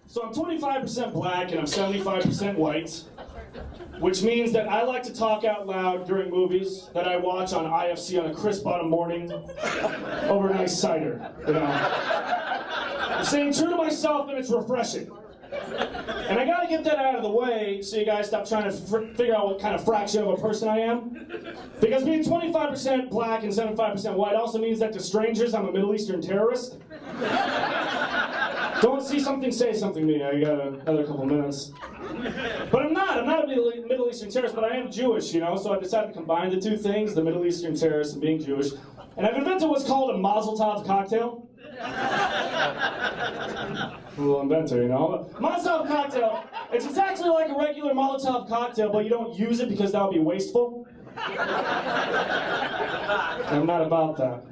So I'm 25% black and I'm 75% white, which means that I like to talk out loud during movies that I watch on IFC on a crisp autumn morning over a nice cider, you know. I'm staying true to myself and it's refreshing. And I gotta get that out of the way so you guys stop trying to figure out what kind of fraction of a person I am. Because being 25% black and 75% white also means that to strangers I'm a Middle Eastern terrorist. Don't see something, say something to me. I got another couple minutes. But I'm not a Middle Eastern terrorist, but I am Jewish, you know, so I've decided to combine the two things, the Middle Eastern terrorist and being Jewish. And I've invented what's called a Mazel Tov cocktail. A little inventor, you know. Molotov cocktail, it's exactly like a regular Molotov cocktail, but you don't use it because that would be wasteful. I'm not about that.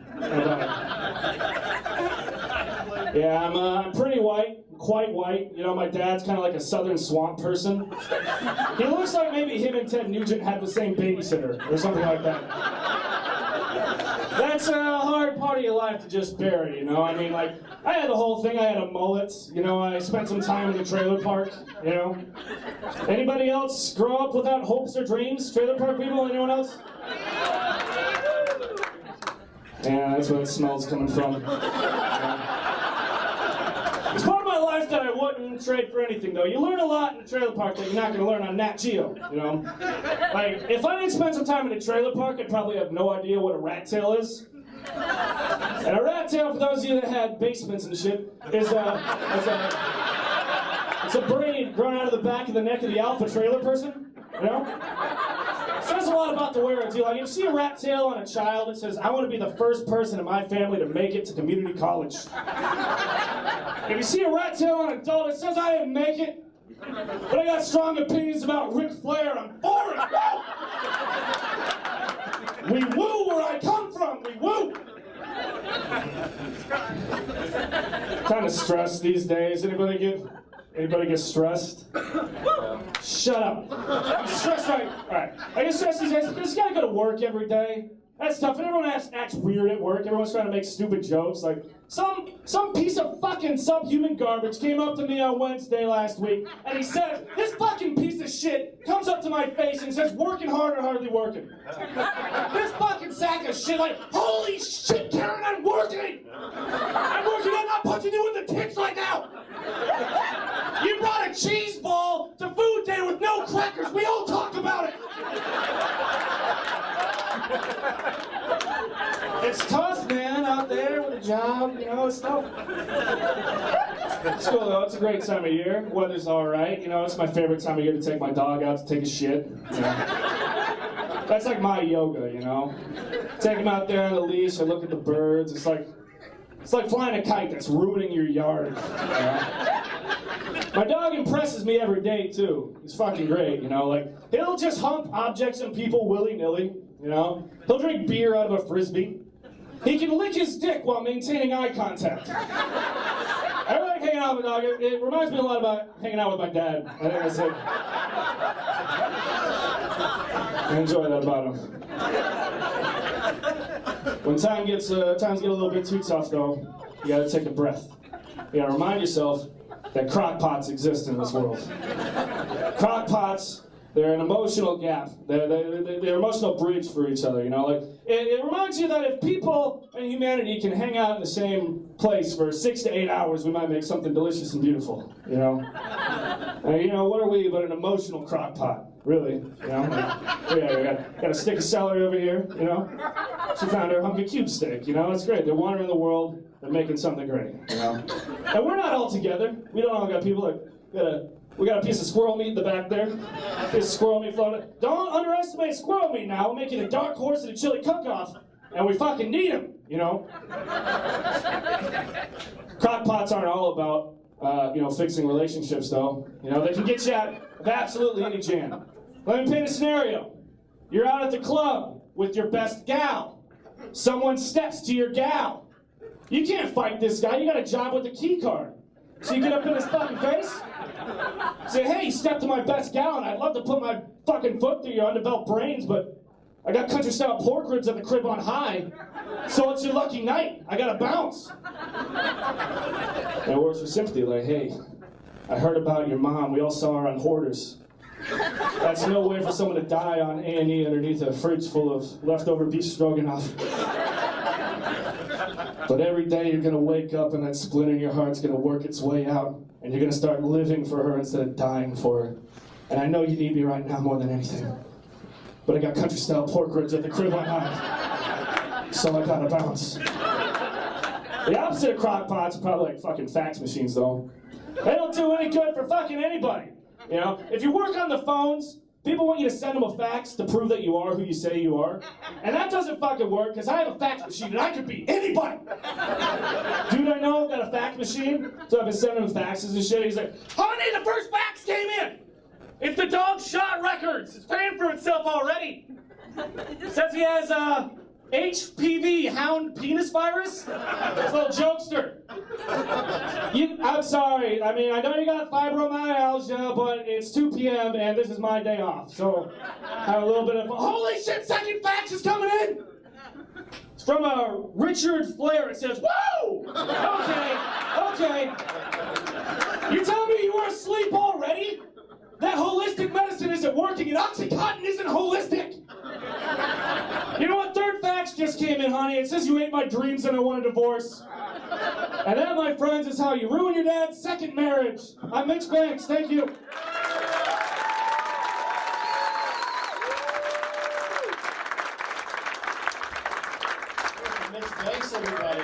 Yeah, I'm pretty white, quite white. You know, my dad's kind of like a southern swamp person. He looks like maybe him and Ted Nugent had the same babysitter or something like that. That's a hard part of your life to just bury, you know? I mean, like, I had the whole thing. I had a mullet. You know, I spent some time in the trailer park, you know? Anybody else grow up without hopes or dreams? Trailer park people? Anyone else? Yeah, that's where the smell's coming from. It's part of my life that I wouldn't trade for anything, though. You learn a lot in the trailer park that you're not going to learn on Nat Geo, you know? Like, if I didn't spend some time in a trailer park, I'd probably have no idea what a rat tail is. And a rat tail, for those of you that had basements and shit, is it's a braid growing out of the back of the neck of the alpha trailer person, you know? It says a lot about the wearer, too. Like, if you see a rat tail on a child, it says, I want to be the first person in my family to make it to community college. If you see a rat tail on an adult, it says I didn't make it, but I got strong opinions about Ric Flair. I'm for it. We woo where I come from. We woo. Kind of stressed these days. Anybody get stressed? Shut up. I'm stressed, right? All right. I get stressed these days because you gotta go to work every day. That's tough. And everyone acts weird at work. Everyone's trying to make stupid jokes. Like, some piece of fucking subhuman garbage came up to me on Wednesday last week, and he says, this fucking piece of shit comes up to my face and says, working hard or hardly working. This fucking sack of shit, like, holy shit, Karen, I'm working! I'm working, I'm not punching you in the tits right now! You brought a cheese ball to food day with no crackers. We all talk about it. It's tough, man, out there with a job, you know, it's tough. It's cool, though. It's a great time of year. Weather's all right. You know, it's my favorite time of year to take my dog out to take a shit. You know? That's like my yoga, you know? Take him out there on the leash, I look at the birds. It's like flying a kite that's ruining your yard. You know? My dog impresses me every day, too. He's fucking great, you know? Like, he'll just hump objects and people willy-nilly, you know? He'll drink beer out of a Frisbee. He can lick his dick while maintaining eye contact. I like hanging out with my dog. It reminds me a lot about hanging out with my dad. I think that's it. I enjoy that about him. When times get a little bit too tough, though, you gotta take a breath. You gotta remind yourself that crock pots exist in this world. Crock pots, they're an emotional gap. They're an emotional bridge for each other, you know? Like, it reminds you that if people and humanity can hang out in the same place for 6 to 8 hours, we might make something delicious and beautiful, you know? And, you know, what are we but an emotional crock pot, really, you know? Like, yeah, we got a stick of celery over here, you know? She found her hunk of cube steak, you know? It's great. They're wandering the world. They're making something great, you know? And we're not all together. We don't all got people like, we got a piece of squirrel meat in the back there. Piece of squirrel meat floating. Don't underestimate squirrel meat now. We'll make it a dark horse and a chili cook-off. And we fucking need him, you know? Crock pots aren't all about, you know, fixing relationships, though. You know, they can get you out of absolutely any jam. Let me paint a scenario. You're out at the club with your best gal. Someone steps to your gal. You can't fight this guy. You got a job with the key card. So you get up in his fucking face, say, hey, you stepped to my best gal, and I'd love to put my fucking foot through your underbelt brains, but I got country-style pork ribs at the crib on high, so it's your lucky night. I gotta bounce. And it works for sympathy, like, hey, I heard about your mom. We all saw her on Hoarders. That's no way for someone to die on A&E underneath a fridge full of leftover beef stroganoff. But every day you're gonna wake up and that splinter in your heart's gonna work its way out, and you're gonna start living for her instead of dying for her. And I know you need me right now more than anything. But I got country-style pork ribs at the crib I hide. So I gotta bounce. The opposite of crock pots are probably like fucking fax machines, though. They don't do any good for fucking anybody. You know, if you work on the phones, people want you to send them a fax to prove that you are who you say you are. And that doesn't fucking work, because I have a fax machine and I could be anybody. Dude I know got a fax machine, so I've been sending him faxes and shit. He's like, honey, the first fax came in. It's the Dog Shot Records. It's paying for itself already. Says he has HPV, hound penis virus. This little jokester. I'm sorry. I mean, I know you got fibromyalgia, but it's 2 p.m. and this is my day off. So have a little bit of, holy shit, second fax is coming in. It's from Richard Flair. It says, whoa! Okay. You telling me you were asleep already? That holistic medicine isn't working and Oxycontin isn't holistic. You know what? Third fax just came in, honey. It says you ate my dreams and I want a divorce. And that, my friends, is how you ruin your dad's second marriage. I'm Mitch. Thank you. Mitch, thanks, everybody.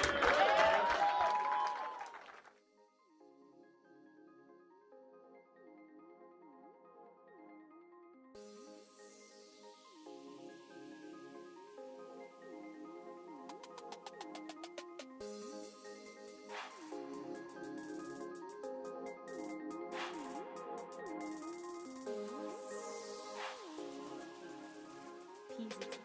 Peasy.